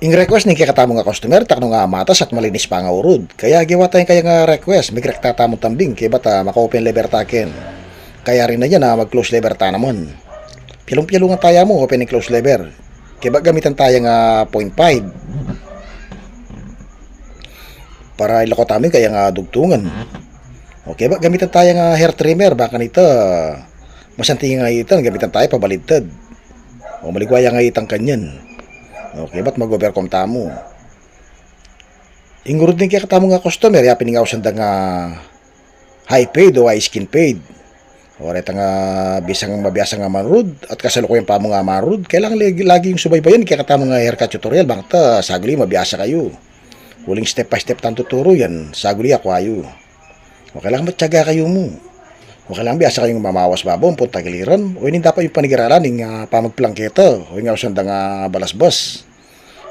Ing request ni kakatamo nga customer takno nga matas at malinis pa nga urod. Kaya giwa tayo kaya nga request may tatamo tambing kaya bata maka-open lever taken. Kaya rin na yan na mag-close lever ta namon. Pilong-pilong nga tayo mo open and close lever. Kaya ba gamitan tayo nga 0.5 para ilako tamin kaya nga dugtungan. Okay ba gamitan tayo nga hair trimmer baka nito masanting nga itan gamitan tayo pabalintad. O maligwaya nga itang kanyan. Okay, ba't mag-overcome tamo? Ingurod din kaya katamo nga customer, ya piningaw sanda nga high paid o high skin paid. O reta nga bisang mabiyasa nga marud at kasalukuyan pa mo nga marud. Kailangan lagi yung subaybayan kaya katamo nga haircut tutorial. Bangta, saguli mabiyasa kayo. Huling step by step tanto turo yan. Saguli ako ayo. O kailangan matyaga kayo mo. O kailangan biyasa kayong mamawas babong punta giliran. O hindi dapat yung panigaralan ng pamagplangketa. O yung sanda nga balasbas.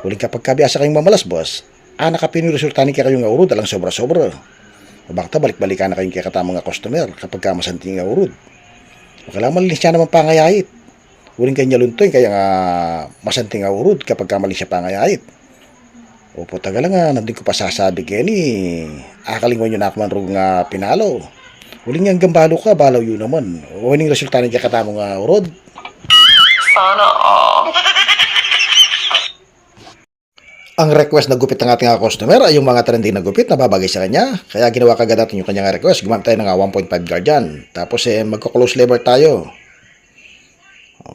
Huling kapag kabiyasa kayong mamalasbas, nakapin yung resulta ni kayong nga urod alang sobra-sobra. O bakta balik-balikan na kayong kakatama nga customer kapag kamasanting nga urod. O kailangan malinis siya naman pangayait. Huling kanya luntoy kaya nga masanting nga urod kapag kamalis siya pangayait. O po taga lang nga, nandun ko pa sasabi kaya ni akalingon nyo na ako man rog nga pinalo. Huling nga gambalo ka, balaw yun naman. O huling resulta ni kakatama nga urod. Sana all. Ang request na gupit ng ating customer ay yung mga trending na gupit na babagay sa kanya. Kaya ginawa kagad natin yung kanyang request. Gumamit tayo ng 1.5 guard dyan. Tapos magko-close lever tayo.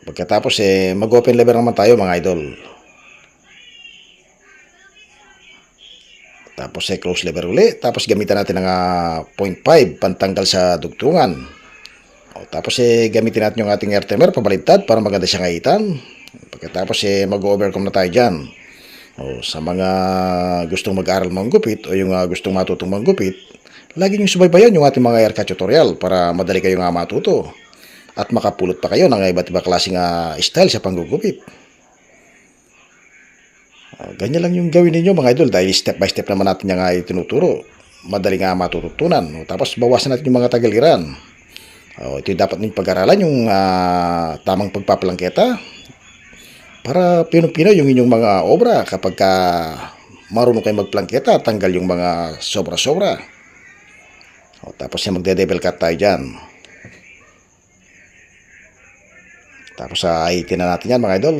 Pagkatapos mag-open lever naman tayo mga idol. Tapos close lever uli. Tapos gamitan natin ng 0.5 pantanggal sa dugtungan. Tapos gamitin natin yung ating air timer pabalintad para maganda siyang ngaitan. Pagkatapos mag-overcome na tayo dyan. Sa mga gustong mag-aral manggupit o yung gustong matutong manggupit, lagi nyo subaybayan yung ating mga haircut tutorial para madali kayo nga matuto at makapulot pa kayo ng iba't ibang klaseng style sa panggugupit. Ganyan lang yung gawin ninyo mga idol dahil step by step naman natin yung itinuturo. Madali nga matututunan. Tapos bawasan natin yung mga tagaliran. Ito yung dapat ninyong pag-aralan yung tamang pagpapalangketa. Para pino-pino yung inyong mga obra kapag marunong kayo magplangketa, tanggal yung mga sobra-sobra. Tapos magde-double cut tayo dyan. Tapos aitin na natin yan mga idol.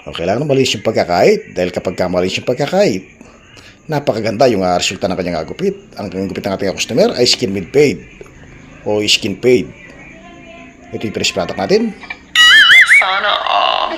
Kailangan malinis yung pagkakait dahil kapag malinis yung pagkakait, napakaganda yung resulta ng kanyang gupit. Ang gupit ng ating customer ay skin mid fade o skin fade. Ito yung fresh product natin. Sana all.